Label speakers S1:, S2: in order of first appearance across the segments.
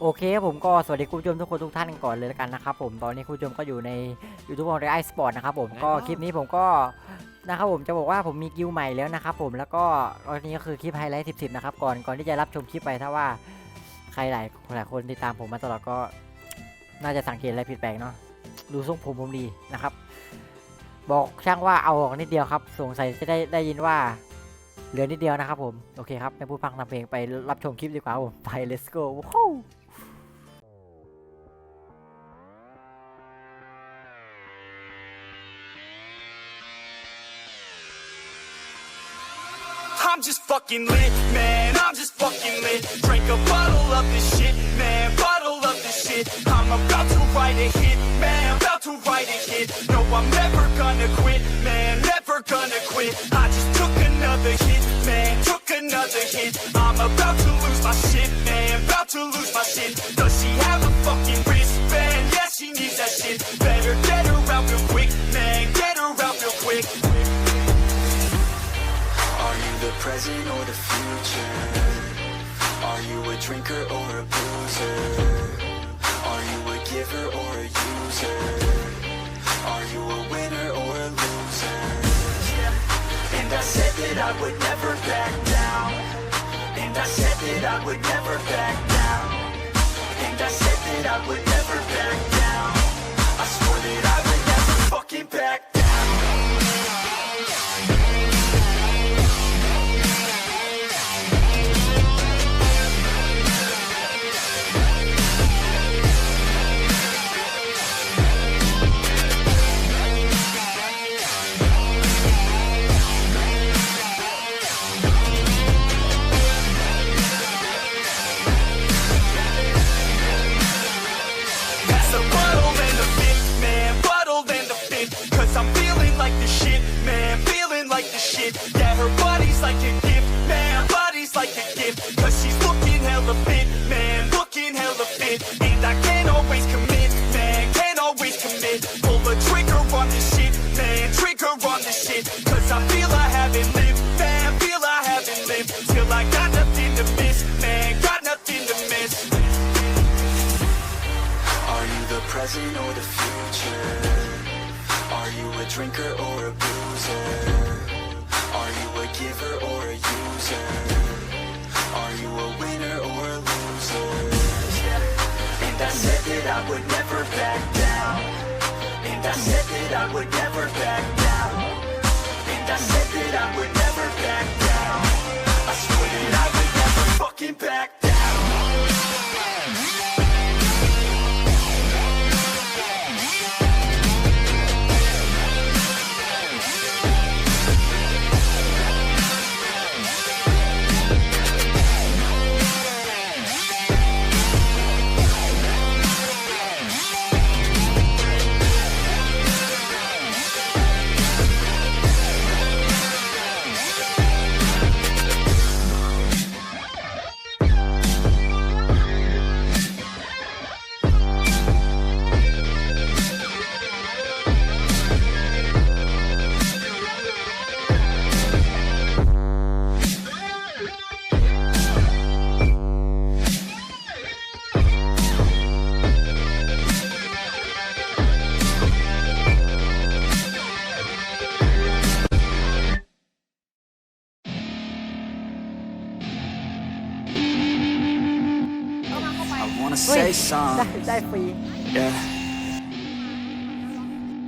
S1: โอเคผมก็สวัสดีคุณผู้ชมทุกคนทุกท่านก่อนเลยแล้วกันนะครับผมตอนนี้คุณผู้ชมก็อยู่ใน YouTube ของ ไอสปอร์ตนะครับผมก็คลิปนี้ผมก็นะครับผมจะบอกว่าผมมีกิลใหม่แล้วนะครับผมแล้วก็ตอนนี้ก็คือคลิปไฮไลท์10นะครับก่อนที่จะรับชมคลิปไปถ้าว่าใครหลายคนติดตามผมมาตลอดก็น่าจะสังเกตอะไรผิดแปลกเนาะดูทรงผมดีนะครับบอกช่างว่าเอาออกนิดเดียวครับสงสัยจะได้ยินว่าเหลือนิดเดียวนะครับผมโอเคครับไม่พูดพังทำเพลงไปรับชมคลิปดีกว่าผมไป let's go
S2: I'm just fucking lit, man, I'm just fucking lit. Drink a bottle of this shit, man, bottle of this shit. I'm about to write a hit, man, about to write a hit. No, I'm never gonna quit, man, never gonna quit. I just took another hit, man, took another hit. I'm about to lose my shit, man, about to lose my shit. Does she have a fucking wristband? Yeah, she needs that shit. Better get her out real quick, man, get her out real quick. Are you the present or the future? Are you a drinker or a boozer? Are you a giver or a user? Are you a winner or a loser? Yeah. And I said that I would never back down. And I said that I would never back down. And I said that I would never back down. I swore that I would never fucking back down. Yeah, her body's like a gift, man, body's like a gift. Cause she's looking hella fit, man, looking hella fit. And I can't always commit, man, can't always commit. Pull the trigger on this shit, man, trigger on this shit. Cause I feel I haven't lived, man, feel I haven't lived. Till I got nothing to miss, man, got nothing to miss. Are you the present or the future? Are you a drinker or a boozer? Are you a giver or a user? Are you a winner or a loser? Yeah. And I said that I would never back down. And I said that I would never back down. And I said that I would never back down. I swear that I would never fucking back down. Say something.
S1: ได้ฟรี
S2: Yeah.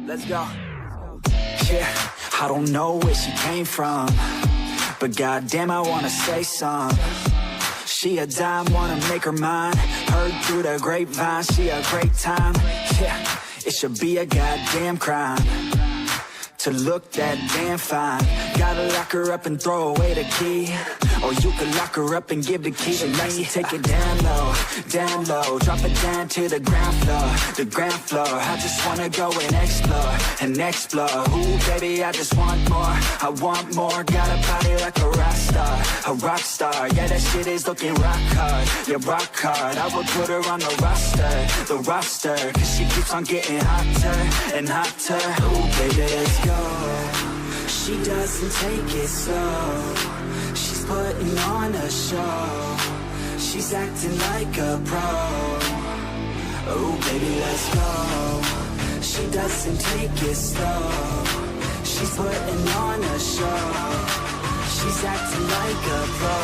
S2: Let's go. Yeah, I don't know where she came from, but goddamn, I wanna say some. She a dime, wanna make her mine. Heard through the grapevine, she a great time. Yeah, it should be a goddamn crime to look that damn fine. Gotta lock her up and throw away the key. Or you could lock her up and give the key to me. Take it down low, drop it down to the ground floor. I just wanna go and explore. Ooh, baby, I just want more. I want more. Got a body like a rock star. Yeah, that shit is looking rock hard. Yeah, rock hard. I would put her on the roster. Cause she keeps on getting hotter and hotter. Ooh, baby, let's go. She doesn't take it slow. She's putting on a show. She's acting like a pro. Oh, baby, let's go. She doesn't take it slow. She's putting on a show. She's acting like a pro.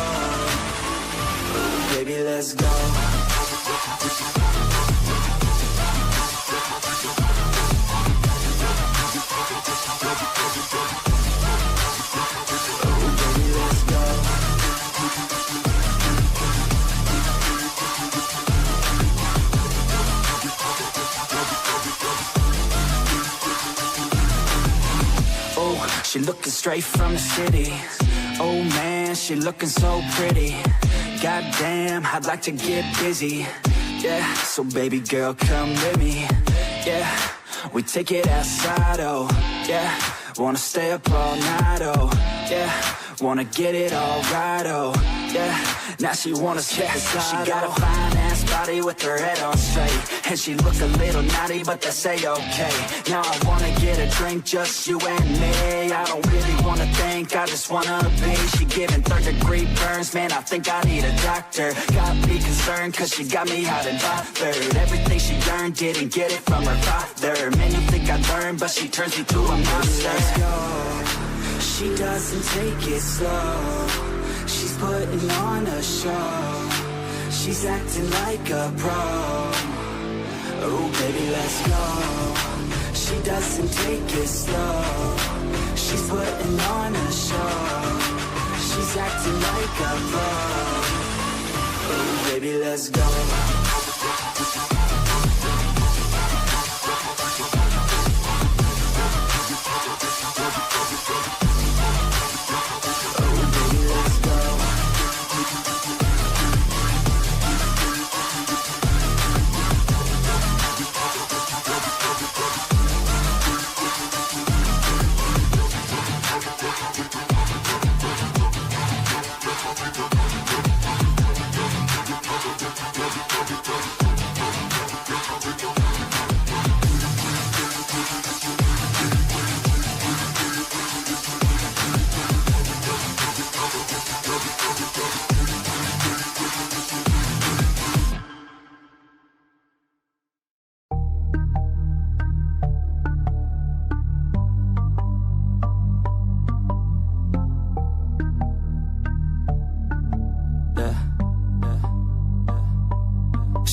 S2: Oh, baby, let's go. She looking straight from the city. Oh man, she looking so pretty. Goddamn, I'd like to get busy. Yeah, so baby girl, come with me. Yeah, we take it outside, oh yeah. Wanna stay up all night, oh yeah. Wanna get it all right, oh yeah. Now she wanna skip the slide. She got a fine ass body with her head on straight, and she look a little naughty, but that's a-okay. Now I wanna get a drink, just you and me. I don't really wanna think, I just wanna be. She giving third-degree burns, man, I think I need a doctor. Got me concerned, cause she got me hot and bothered. Everything she learned, didn't get it from her father. Man, you think I learned, but she turns me to a monster. Let's go. She doesn't take it slow. She's putting on a show. She's acting like a pro. Oh, baby, let's go. She doesn't take it slow. She's putting on a show. She's acting like a pro. Oh, baby, let's go.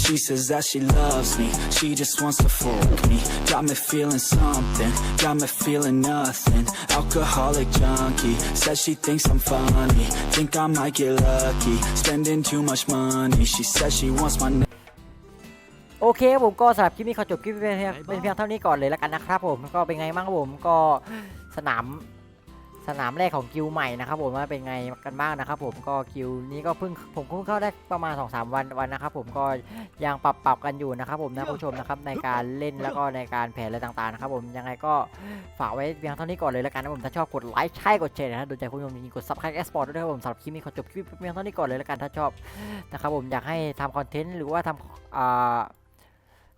S2: She says that she loves me, she just wants to fuck me. Got me feeling something, got me feeling nothing. Alcoholic junkie, says she thinks I'm funny. Think I might get lucky, spending too much money. She says she wants my
S1: โอเคผมก็สำหรับคลิปนี้ขอจบคลิปเป็นเพียงเท่านี้ก่อนเลยแล้วกันนะครับผมก็เป็นไงบ้างครับผมก็สนามแรกของกิลใหม่นะครับผมว่าเป็นไงกันบ้างนะครับผมก็กิลนี้ก็ผมเพิ่งเข้าได้ประมาณ 2-3 วันนะครับผมก็ยังปรับกันอยู่นะครับผมนะผู้ชมนะครับในการเล่นแล้วก็ในการแผนอะไรต่างๆนะครับผมยังไงก็ฝากไว้เพียงเท่านี้ก่อนเลยแล้วกันนะผมถ้าชอบกดไลค์ใช่กดแชร์นะโดนใจคุณผู้ชมจริงๆกด Subscribe Export ด้วยครับผมสำหรับคลิปนี้ขอจบคลิปเพียงเท่านี้ก่อนเลยแล้วกันถ้าชอบนะครับผมอยากให้ทำคอนเทนต์หรือว่าทำ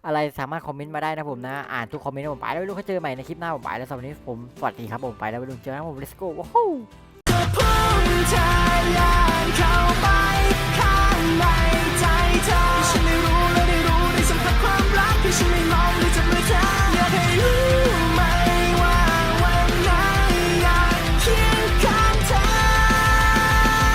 S1: อะไรสามารถคอมเมนต์มาได้นะผมนะอ่านทุกคอมเมนต์ผมไปแล้วไม่รู้เขาเจอใหม่ในคลิปหน้าผมไปแล้วสำหรับวันนี้ผมสวัสดีครับผมไปแล้วไปดูเจอกันผม let's go ว้าว